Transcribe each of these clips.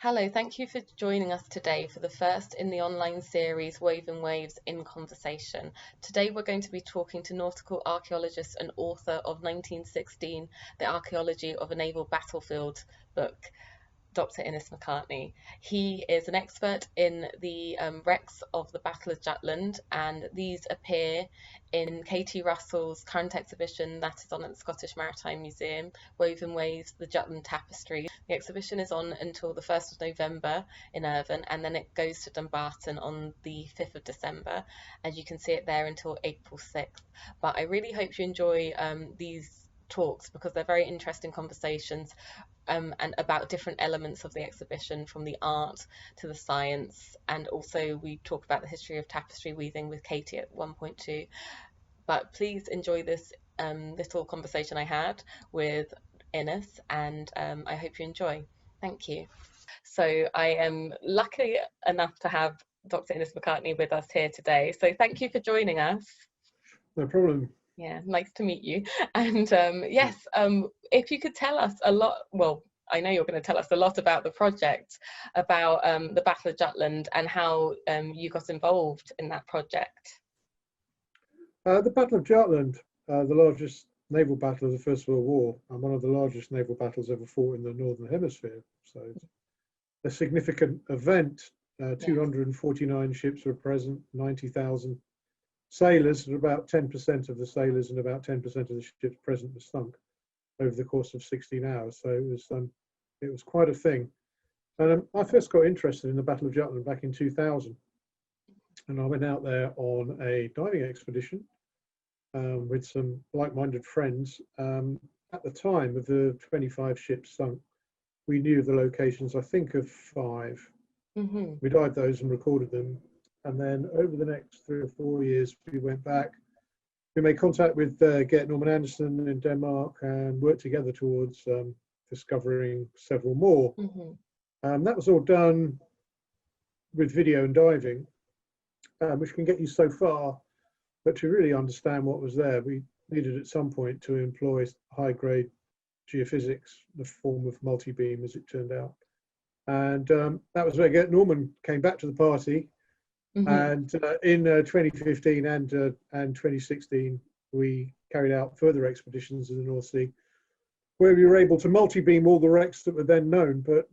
Hello, thank you for joining us today for the first in the online series Woven Waves in Conversation. Today we're going to be talking to nautical archaeologist and author of 1916, The Archaeology of a Naval Battlefield book, Dr. McCartney. He is an expert in the wrecks of the Battle of Jutland, and these appear in Katie Russell's current exhibition that is on at the Scottish Maritime Museum, Woven Waves, the Jutland Tapestries. The exhibition is on until the 1st of November in Irvine, and then it goes to Dumbarton on the 5th of December, and you can see it there until April 6th. But I really hope you enjoy these talks because they're very interesting conversations and about different elements of the exhibition, from the art to the science, and also we talk about the history of tapestry weaving with Katie at 1.2. But please enjoy this little conversation I had with Ines, and I hope you enjoy. Thank you. So I am lucky enough to have Dr. Ines McCartney with us here today. So thank you for joining us. No problem. Yeah, nice to meet you. And yes, if you could tell us a lot, well, I know you're going to tell us a lot about the project, about the Battle of Jutland and how you got involved in that project. The Battle of Jutland, the largest naval battle of the First World War, and one of the largest naval battles ever fought in the Northern Hemisphere. So it's a significant event. 249 ships were present, 90,000 sailors, and about 10% of the sailors and about 10% of the ships present were sunk over the course of 16 hours. So it was quite a thing. And I first got interested in the Battle of Jutland back in 2000, and I went out there on a diving expedition with some like-minded friends. At the time of the 25 ships sunk, we knew the locations, I think, of 5. We dived those and recorded them. And then over the next 3 or 4 years, we went back. We made contact with Gert Normann Andersen in Denmark and worked together towards discovering several more. That was all done with video and diving, which can get you so far, but to really understand what was there, we needed at some point to employ high-grade geophysics, the form of multibeam, as it turned out. And that was where Gert Normann came back to the party. And in 2015 and 2016, we carried out further expeditions in the North Sea, where we were able to multi-beam all the wrecks that were then known, but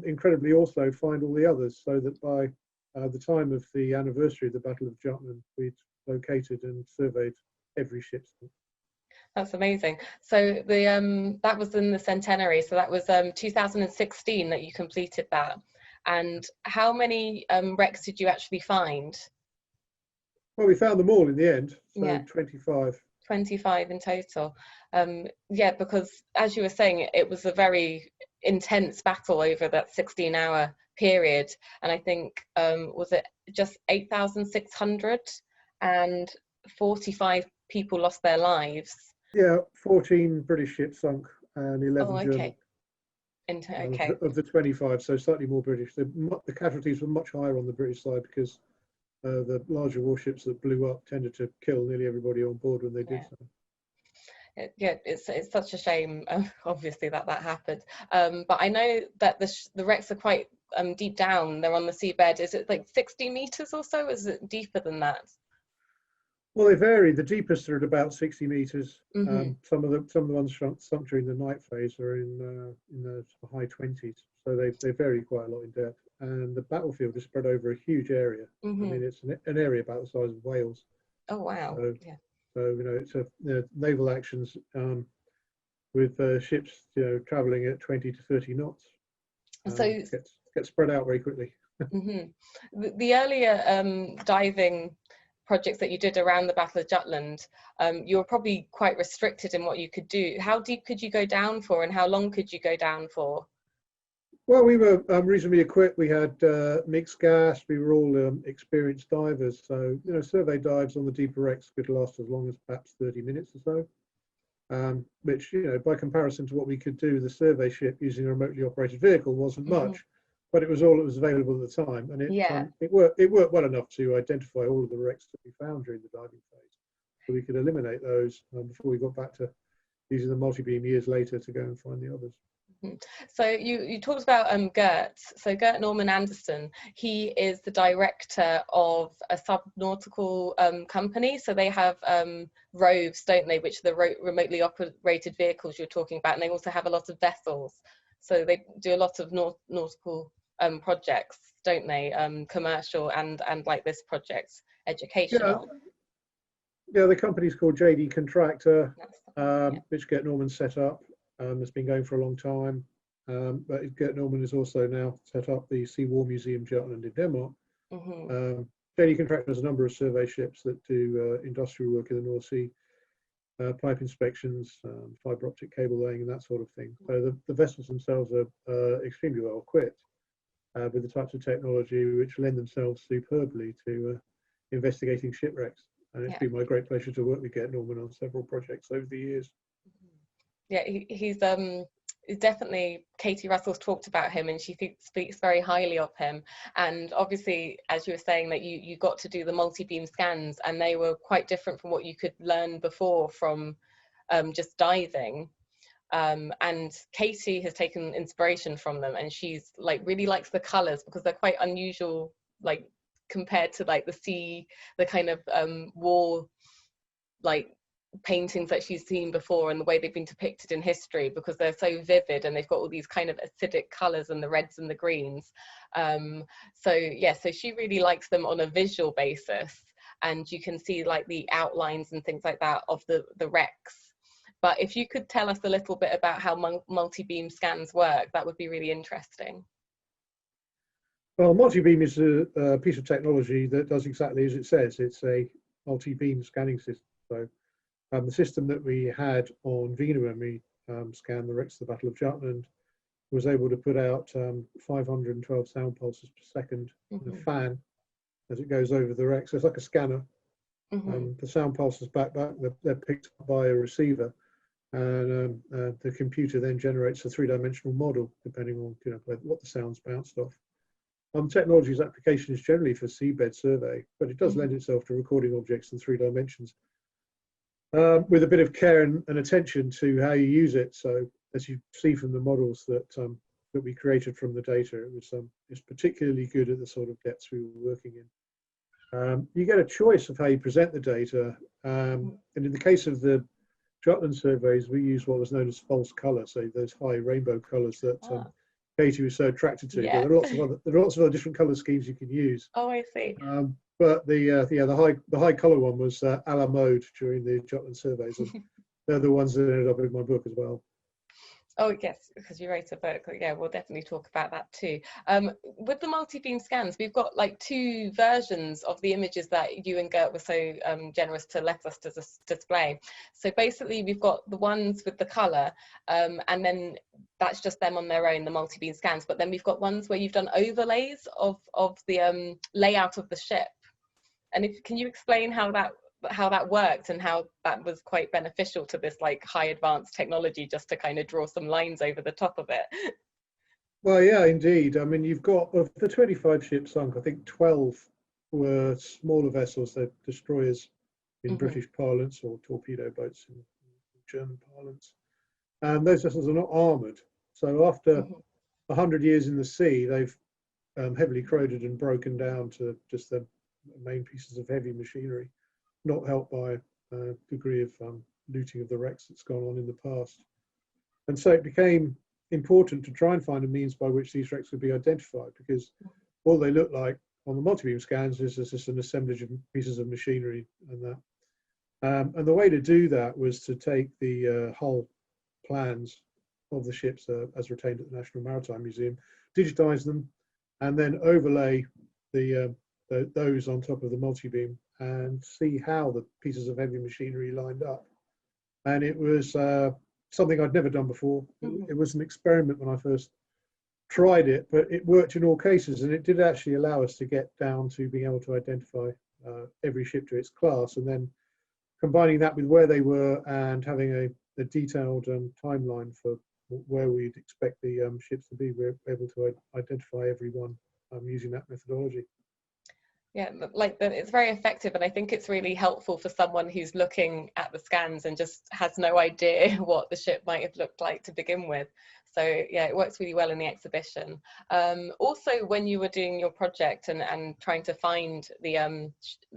incredibly also find all the others, so that by the time of the anniversary of the Battle of Jutland, we'd located and surveyed every ship. That's amazing. So the that was in the centenary, so that was 2016 that you completed that. And how many wrecks did you actually find? Well, we found them all in the end, so yeah. 25. 25 in total. Yeah, because as you were saying, it was a very intense battle over that 16-hour period. And I think, was it just 8,600 and 45 people lost their lives? Yeah, 14 British ships sunk and 11 German. Okay. Of the 25, so slightly more British. The casualties were much higher on the British side because the larger warships that blew up tended to kill nearly everybody on board when they did so. Yeah, it's such a shame, obviously, that happened. But I know that the wrecks are quite deep down. They're on the seabed. Is it like 60 meters or so? Is it deeper than that? Well, they vary. The deepest are at about 60 meters. Some of the ones sunk during the night phase are in the high 20s. So they vary quite a lot in depth. And the battlefield is spread over a huge area. I mean, it's an area about the size of Wales. Oh wow! So, so you know, it's naval actions with ships, traveling at 20 to 30 knots. So get spread out very quickly. The earlier diving projects that you did around the Battle of Jutland, you were probably quite restricted in what you could do. How deep could you go down for, and how long could you go down for? Well, we were reasonably equipped. We had mixed gas. We were all experienced divers. So, survey dives on the deeper wrecks could last as long as perhaps 30 minutes or so, which, by comparison to what we could do, the survey ship using a remotely operated vehicle wasn't much. But it was all that was available at the time, and it worked well enough to identify all of the wrecks that we found during the diving phase, so we could eliminate those before we got back to using the multi-beam years later to go and find the others. Mhm. So you talked about Gert. So Gert Normann Andersen, he is the director of a subnautical company. So they have roves, don't they, which are the remotely operated vehicles you're talking about, and they also have a lot of vessels. So they do a lot of nautical projects, don't they? Commercial and like this project, Yeah, educational. yeah. The company's called JD Contractor, That's the one, yeah. which Gert Normann set up. It's been going for a long time. But Gert Normann has also now set up the Sea War Museum Jutland in Denmark. Mm-hmm. JD Contractor has a number of survey ships that do industrial work in the North Sea, pipe inspections, fibre optic cable laying, and that sort of thing. So the vessels themselves are extremely well equipped with the types of technology which lend themselves superbly to investigating shipwrecks. And it's Yeah. been my great pleasure to work with Gert Normann on several projects over the years. Yeah, he's definitely, Katie Russell's talked about him, and she speaks very highly of him. And obviously, as you were saying, that you got to do the multi-beam scans, and they were quite different from what you could learn before from just diving. And Katie has taken inspiration from them, and she's like really likes the colors because they're quite unusual, like compared to like the kind of war like paintings that she's seen before and the way they've been depicted in history, because they're so vivid and they've got all these kind of acidic colors and the reds and the greens. So yeah, so she really likes them on a visual basis, and you can see like the outlines and things like that of the wrecks. But if you could tell us a little bit about how multi-beam scans work, that would be really interesting. Well, multi-beam is a piece of technology that does exactly as it says. It's a multi-beam scanning system. So the system that we had on Vina when we scanned the wrecks of the Battle of Jutland was able to put out 512 sound pulses per second in a fan as it goes over the wreck. So it's like a scanner. The sound pulses they're picked up by a receiver, and the computer then generates a three-dimensional model depending on what the sounds bounced off. Technology's application is generally for seabed survey, but it does lend itself to recording objects in 3 dimensions with a bit of care and attention to how you use it. So as you see from the models that we created from the data, it's particularly good at the sort of depths we were working in. You get a choice of how you present the data, and in the case of the Jutland surveys, we use what was known as false colour, so those high rainbow colours that Katie was so attracted to. Yeah. But there are lots of other different colour schemes you can use. Oh, I see. But the high colour one was a la mode during the Jutland surveys, and they're the ones that ended up in my book as well. Oh yes, because you wrote a book. Yeah, we'll definitely talk about that too. With the multi-beam scans, we've got like 2 versions of the images that you and Gert were so generous to let us to display. So basically, we've got the ones with the colour, and then that's just them on their own, the multi-beam scans. But then we've got ones where you've done overlays of the layout of the ship. And can you explain how that worked and how that was quite beneficial to this like high advanced technology, just to kind of draw some lines over the top of it? Well, yeah, indeed. I mean, you've got, of the 25 ships sunk, I think 12 were smaller vessels, they're destroyers in British parlance, or torpedo boats in German parlance. And those vessels are not armoured. So after 100 years in the sea, they've heavily corroded and broken down to just the main pieces of heavy machinery, not helped by a degree of looting of the wrecks that's gone on in the past. And so it became important to try and find a means by which these wrecks could be identified, because all they look like on the multi-beam scans is just an assemblage of pieces of machinery and that. And the way to do that was to take the hull plans of the ships as retained at the National Maritime Museum, digitize them, and then overlay those on top of the multi-beam and see how the pieces of heavy machinery lined up. And it was something I'd never done before. It was an experiment when I first tried it, but it worked in all cases, and it did actually allow us to get down to being able to identify every ship to its class, and then combining that with where they were and having a detailed timeline for where we'd expect the ships to be. We're able to identify every one using that methodology. Yeah, it's very effective, and I think it's really helpful for someone who's looking at the scans and just has no idea what the ship might have looked like to begin with. So yeah, it works really well in the exhibition. Also, when you were doing your project and trying to find the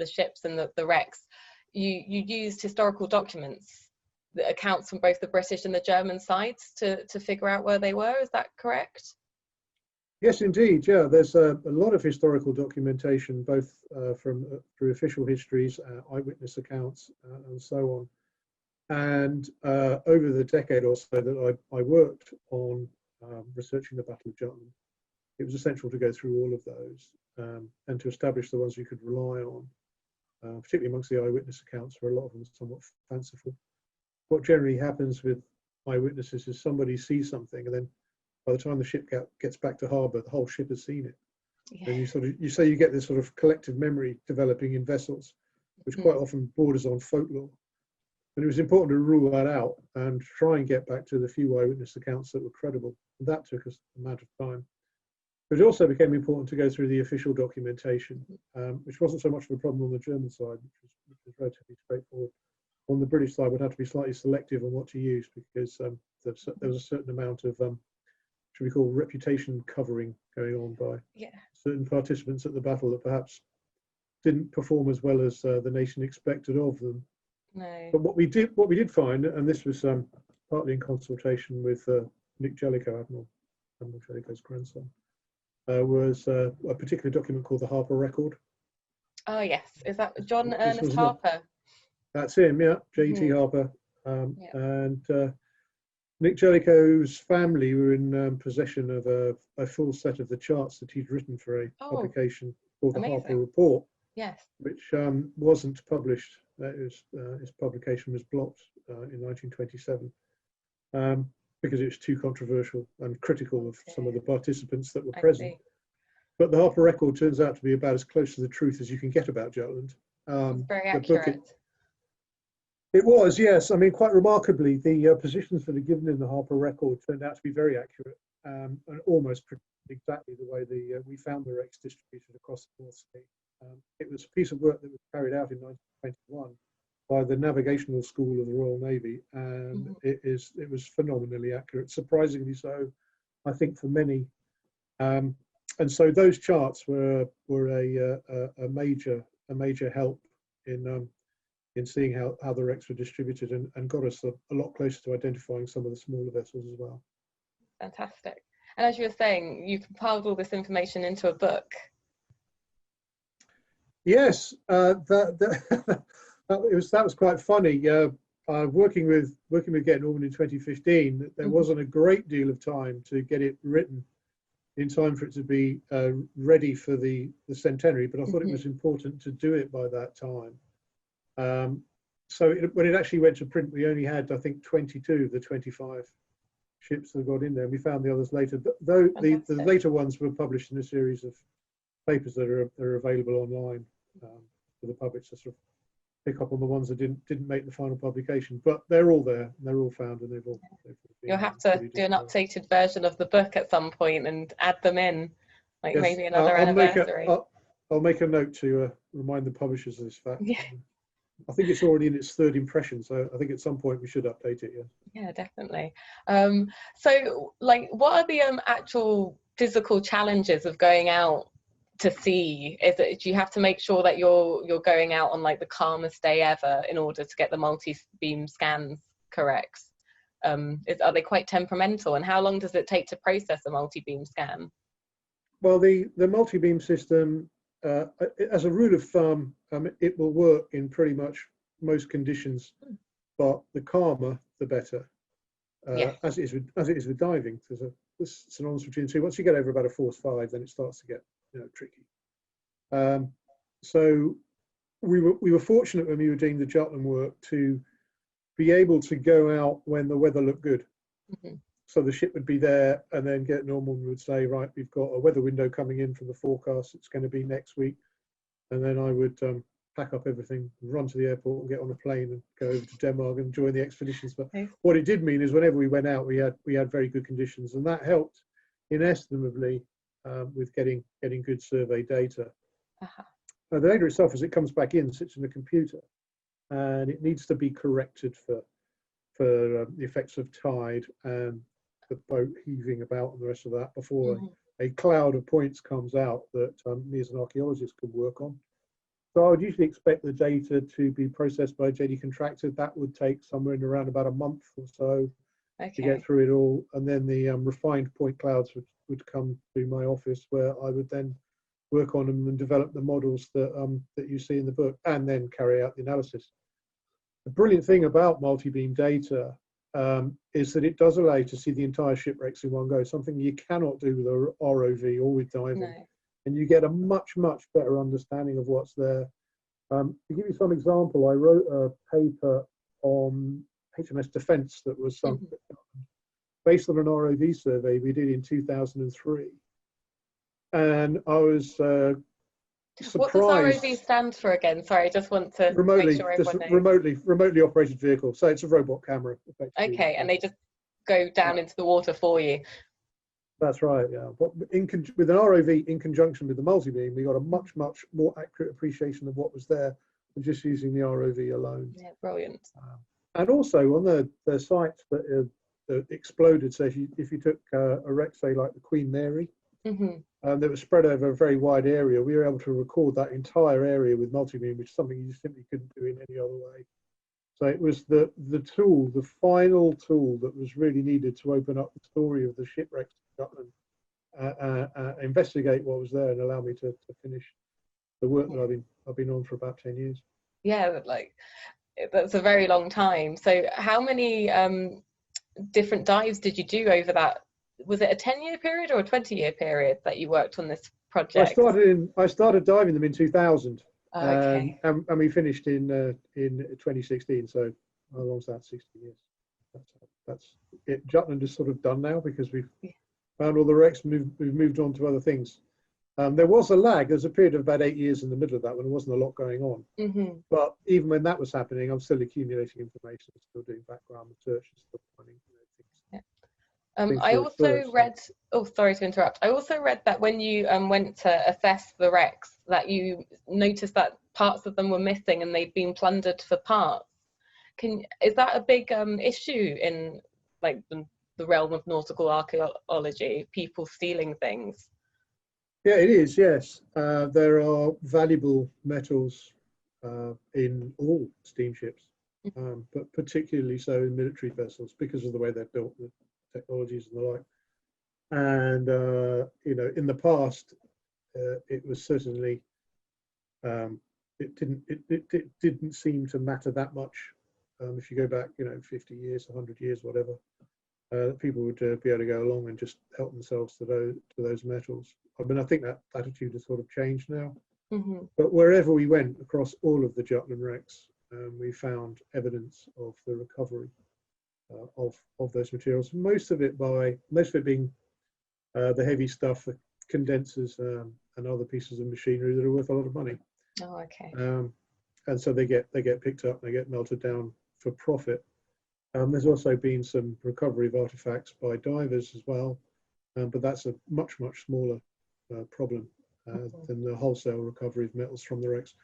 ships and the wrecks, you used historical documents, the accounts from both the British and the German sides to figure out where they were. Is that correct? Yes, indeed. Yeah, there's a lot of historical documentation, both through official histories, eyewitness accounts, and so on. And over the decade or so that I worked on researching the Battle of Jutland, it was essential to go through all of those and to establish the ones you could rely on, particularly amongst the eyewitness accounts, where a lot of them are somewhat fanciful. What generally happens with eyewitnesses is somebody sees something, and then by the time the ship gets back to harbour, the whole ship has seen it. Yeah. And you get this sort of collective memory developing in vessels, which quite often borders on folklore. And it was important to rule that out and try and get back to the few eyewitness accounts that were credible. And that took us an amount of time. But it also became important to go through the official documentation, which wasn't so much of a problem on the German side, which was relatively straightforward. On the British side, we'd have to be slightly selective on what to use, because there was a certain amount of should we call reputation covering going on by certain participants at the battle that perhaps didn't perform as well as the nation expected of them. No. But what we did find, and this was partly in consultation with Nick Jellicoe, Admiral Jellicoe's grandson, was a particular document called the Harper Record. Oh yes, is that John Ernest Harper? That's him, yeah, JD Harper, and Nick Jellicoe's family were in possession of a full set of the charts that he'd written for a publication called the Harper Report, which wasn't published. His publication was blocked in 1927 because it was too controversial and critical of some of the participants that were present. But the Harper Record turns out to be about as close to the truth as you can get about Jutland. It's very accurate. It was, yes. I mean, quite remarkably, the positions that are given in the Harper Record turned out to be very accurate and almost exactly the way we found the wrecks distributed across the North Sea. It was a piece of work that was carried out in 1921 by the Navigational School of the Royal Navy, and it was phenomenally accurate, surprisingly so, I think, for many. And so those charts were a major help in seeing how the wrecks were distributed, and got us a lot closer to identifying some of the smaller vessels as well. Fantastic. And as you were saying, you compiled all this information into a book. Yes, that was quite funny. Working with Gert Normann in 2015, there wasn't a great deal of time to get it written in time for it to be ready for the centenary, but I thought it was important to do it by that time. So when it actually went to print, we only had, I think, 22 of the 25 ships that got in there. We found the others later, but though the later ones were published in a series of papers that are available online for the public to sort of pick up on the ones that didn't make the final publication. But they're all there, and they're all found, and they've all You'll have to do an updated version of the book at some point and add them in, like maybe another anniversary. I'll make a note to remind the publishers of this fact. Yeah. I think it's already in its third impression, so I think at some point we should update it. Yeah, definitely. So, like, what are the actual physical challenges of going out to sea? Do you have to make sure that you're going out on like the calmest day ever in order to get the multi-beam scans correct? Are they quite temperamental, and how long does it take to process a multi-beam scan? Well, the multi-beam system, as a rule of thumb, it will work in pretty much most conditions, but the calmer the better. As it is with diving. There's a synonymous between the two. Once you get over about a force 5, then it starts to get tricky. So we were fortunate when we were doing the Jutland work to be able to go out when the weather looked good. So the ship would be there, and then Gert Normann would say, right, we've got a weather window coming in from the forecast. It's going to be next week. And then I would pack up everything, run to the airport and get on a plane and go over to Denmark and join the expeditions. But what it did mean is whenever we went out, we had very good conditions, and that helped inestimably with getting good survey data. the data itself, as it comes back in, sits in the computer, and it needs to be corrected for the effects of tide and the boat heaving about and the rest of that before a cloud of points comes out that me as an archaeologist can work on. So I would usually expect the data to be processed by JD Contractor. That would take somewhere in around about a month or so to get through it all, and then the refined point clouds would come to my office, where I would then work on them and develop the models that that you see in the book, and then carry out the analysis. The brilliant thing about multi-beam data is that it does allow you to see the entire shipwrecks in one go, something you cannot do with a ROV or with diving. No. And you get a much better understanding of what's there. To give you some example, I wrote a paper on HMS Defence that was sunk based on an ROV survey we did in 2003. And I was surprised. What does ROV stand for again? Sorry, I just want to remotely, make sure everyone knows. remotely operated vehicle. So it's a robot camera, effectively. Okay, and they just go down into the water for you. That's right, yeah. But with an ROV in conjunction with the multi-beam, we got a much more accurate appreciation of what was there than just using the ROV alone. Yeah, brilliant. And also on the sites that exploded, so if you took a wreck, say like the Queen Mary, that was spread over a very wide area, we were able to record that entire area with multi-beam, which is something you simply couldn't do in any other way. So it was the tool, the final tool that was really needed to open up the story of the shipwrecks of Jutland, investigate what was there, and allow me to finish the work that I've been on for about 10 years. Yeah, like that's a very long time. So how many different dives did you do over that? Was it a 10-year period or a 20-year period that you worked on this project? I started diving them in 2000. Okay. And we finished in 2016, so how long's that? 60 years. That's it. Jutland is sort of done now because we've found all the wrecks. We've moved on to other things. There was a lag. There's a period of about 8 years in the middle of that when there wasn't a lot going on. But even when that was happening, I'm still accumulating information, still doing background research, still finding things. I also read, oh, sorry to interrupt. I also read that when you went to assess the wrecks, that you noticed that parts of them were missing and they'd been plundered for parts. Is that a big issue in like the realm of nautical archaeology, people stealing things? Yeah, it is, yes. There are valuable metals in all steamships, but particularly so in military vessels because of the way they're built, the technologies and the like. And you know, in the past, it was certainly it didn't seem to matter that much. If you go back, you know, 50 years, 100 years, whatever, people would be able to go along and just help themselves to those metals. I mean, I think that attitude has sort of changed now. But wherever we went across all of the Jutland wrecks, we found evidence of the recovery of those materials. Most of it being the heavy stuff, the condensers and other pieces of machinery that are worth a lot of money. Oh, okay. And so they get picked up and they get melted down for profit. There's also been some recovery of artifacts by divers as well, but that's a much smaller problem than the wholesale recovery of metals from the wrecks,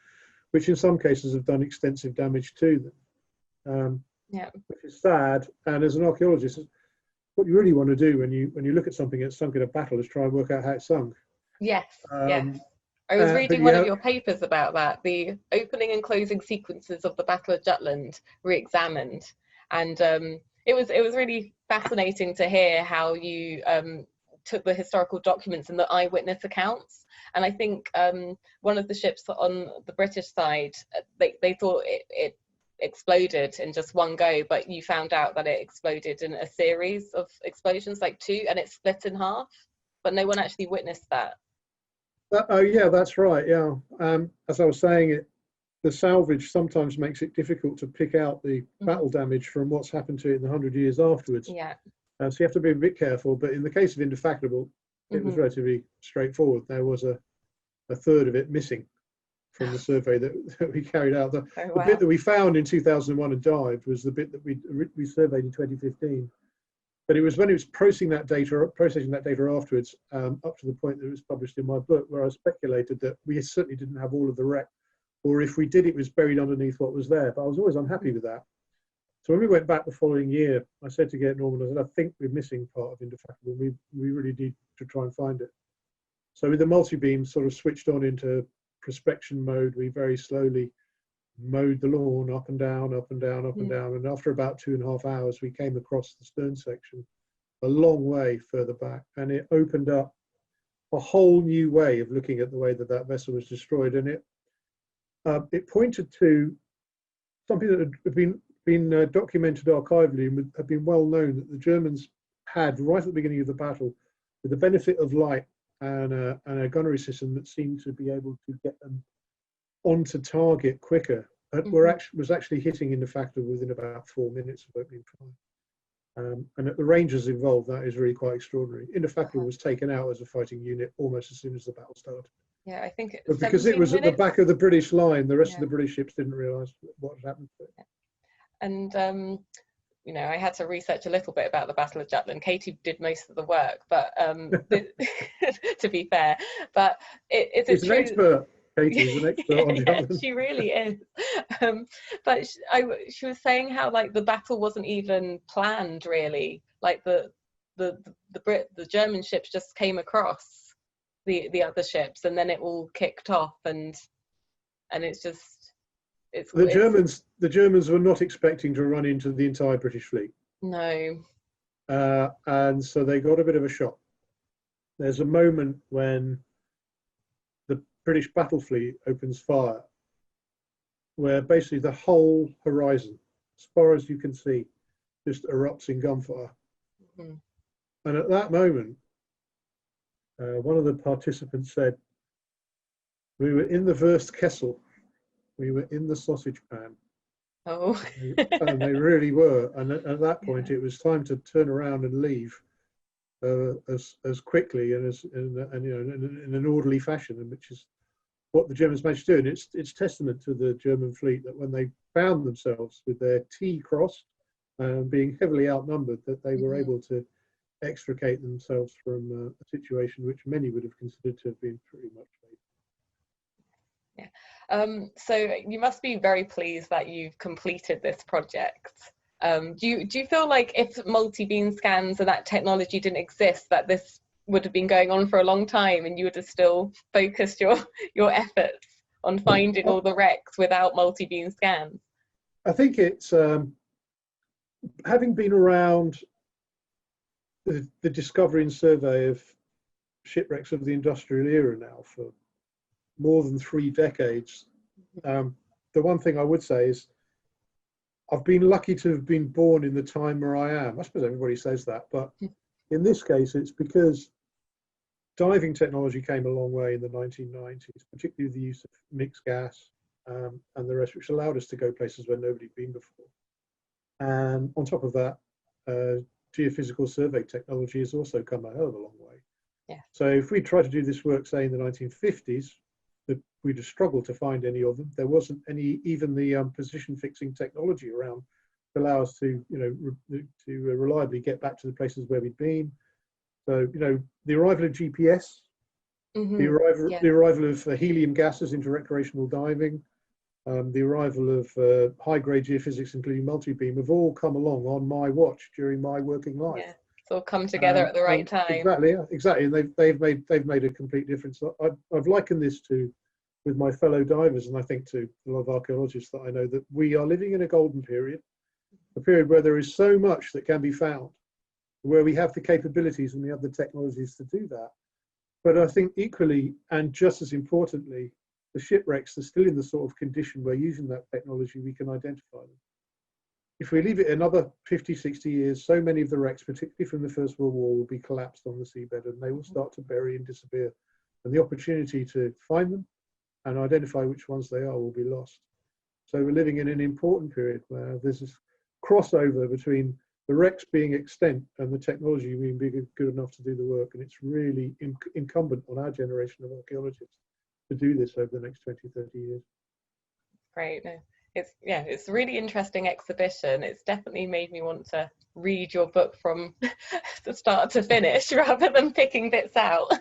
which in some cases have done extensive damage to them. Which is sad. And as an archaeologist, what you really want to do when you look at something that's sunk in a battle is try and work out how it sunk. Yes. I was reading one of your papers about that, the opening and closing sequences of the Battle of Jutland re-examined, and it was really fascinating to hear how you took the historical documents and the eyewitness accounts. And I think one of the ships on the British side, they thought it exploded in just one go, but you found out that it exploded in a series of explosions, like 2, and it split in half, but no one actually witnessed that. Oh yeah, that's right. Yeah, as I was saying, the salvage sometimes makes it difficult to pick out the battle damage from what's happened to it in the 100 years afterwards. Yeah. So you have to be a bit careful. But in the case of Indefatigable, it was relatively straightforward. There was a third of it missing from the survey that we carried out. The bit that we found in 2001 and dived was the bit that we surveyed in 2015. But it was when it was processing that data afterwards, up to the point that it was published in my book, where I speculated that we certainly didn't have all of the wreck, or if we did, it was buried underneath what was there. But I was always unhappy with that. So when we went back the following year, I said to Gert Normann, I said, I think we're missing part of Indefatigable. We really need to try and find it. So with the multi-beam sort of switched on into prospection mode, we very slowly mowed the lawn up and down, up and down, up and down. And after about 2.5 hours, we came across the stern section a long way further back. And it opened up a whole new way of looking at the way that that vessel was destroyed. And it pointed to something that had been documented archivally and had been well known, that the Germans had right at the beginning of the battle, with the benefit of light and a gunnery system that seemed to be able to get them onto target quicker, was actually hitting Indefatigable within about 4 minutes of opening fire. And at the Rangers involved, that is really quite extraordinary. Indefatigable was taken out as a fighting unit almost as soon as the battle started. Yeah, I think but because it was at the back of the British line, the rest of the British ships didn't realise what had happened to it. Yeah. And you know, I had to research a little bit about the Battle of Jutland. Katie did most of the work, but to be fair, but it's an expert. Katie is an expert on Jutland. She really is. But she was saying how like the battle wasn't even planned really. Like the German ships just came across the other ships, and then it all kicked off, and it's just. The Germans were not expecting to run into the entire British fleet. No. And so they got a bit of a shock. There's a moment when the British battle fleet opens fire, where basically the whole horizon, as far as you can see, just erupts in gunfire. And at that moment, one of the participants said, "We were in the Wurst Kessel. We were in the sausage pan." Oh. And they really were. And at that point, it was time to turn around and leave as quickly and in an orderly fashion, and which is what the Germans managed to do. And it's testament to the German fleet that when they found themselves with their T crossed, being heavily outnumbered, that they were able to extricate themselves from a situation which many would have considered to have been pretty much fatal. Yeah. So you must be very pleased that you've completed this project. Do you feel like if multi-beam scans and that technology didn't exist, that this would have been going on for a long time, and you would have still focused your efforts on finding all the wrecks without multi-beam scans? I think it's having been around the discovery and survey of shipwrecks of the industrial era now for more than 3 decades. The one thing I would say is I've been lucky to have been born in the time where I am. I suppose everybody says that, but in this case, it's because diving technology came a long way in the 1990s, particularly the use of mixed gas and the rest, which allowed us to go places where nobody'd been before. And on top of that, geophysical survey technology has also come a hell of a long way. Yeah. So if we tried to do this work, say in the 1950s, we'd have struggled to find any of them. There wasn't even the position fixing technology around to allow us to, reliably get back to the places where we'd been. So, the arrival of GPS, the arrival of helium gases into recreational diving, the arrival of high-grade geophysics, including multi-beam, have all come along on my watch during my working life. Yeah, it's all come together at the right time. Exactly, and they've made a complete difference. I've likened this with my fellow divers, and I think to a lot of archaeologists that I know, that we are living in a golden period, a period where there is so much that can be found, where we have the capabilities and we have the technologies to do that. But I think equally, and just as importantly, the shipwrecks are still in the sort of condition where using that technology, we can identify them. If we leave it another 50, 60 years, so many of the wrecks, particularly from the First World War, will be collapsed on the seabed, and they will start to bury and disappear. And the opportunity to find them and identify which ones they are will be lost. So we're living in an important period where there's this crossover between the wrecks being extant and the technology being good enough to do the work. And it's really incumbent on our generation of archaeologists to do this over the next 20, 30 years. Great. No, It's a really interesting exhibition. It's definitely made me want to read your book from the start to finish rather than picking bits out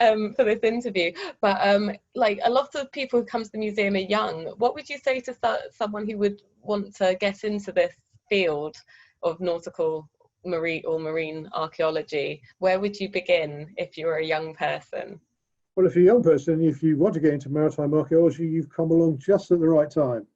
for this interview. But like a lot of people who come to the museum are young. What would you say to someone who would want to get into this field of nautical marine archaeology? Where would you begin if you were a young person? Well, if you're a young person, if you want to get into maritime archaeology, you've come along just at the right time.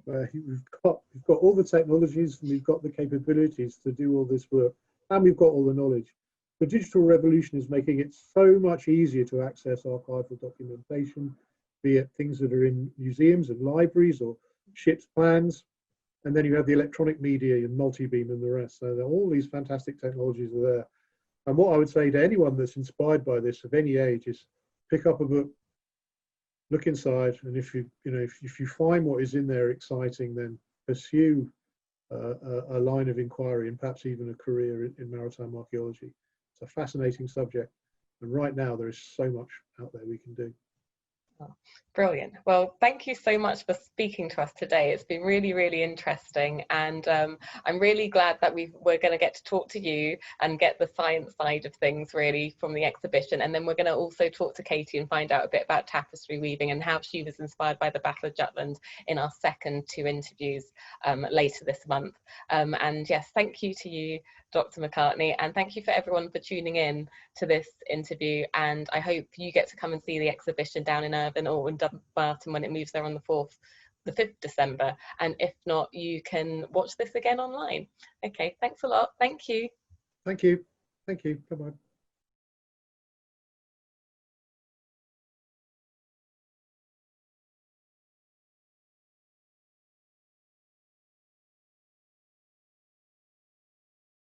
We've got all the technologies and we've got the capabilities to do all this work, and we've got all the knowledge. The digital revolution is making it so much easier to access archival documentation, be it things that are in museums and libraries or ships' plans. And then you have the electronic media and multibeam and the rest. So all these fantastic technologies are there. And what I would say to anyone that's inspired by this of any age is pick up a book, look inside, and if you find what is in there exciting, then pursue a line of inquiry and perhaps even a career in maritime archaeology. It's a fascinating subject, and right now there is so much out there we can do. Oh, brilliant. Well, thank you so much for speaking to us today. It's been really, really interesting, and I'm really glad that we're going to get to talk to you and get the science side of things really from the exhibition, and then we're going to also talk to Katie and find out a bit about tapestry weaving and how she was inspired by the Battle of Jutland in our second 2 interviews later this month. And yes, thank you to you, Dr. McCartney, and thank you for everyone for tuning in to this interview, and I hope you get to come and see the exhibition down in Irvine or in Dumbarton when it moves there on the 5th December, and if not, you can watch this again online. Okay, thanks a lot. Thank you. Thank you. Thank you. Bye-bye.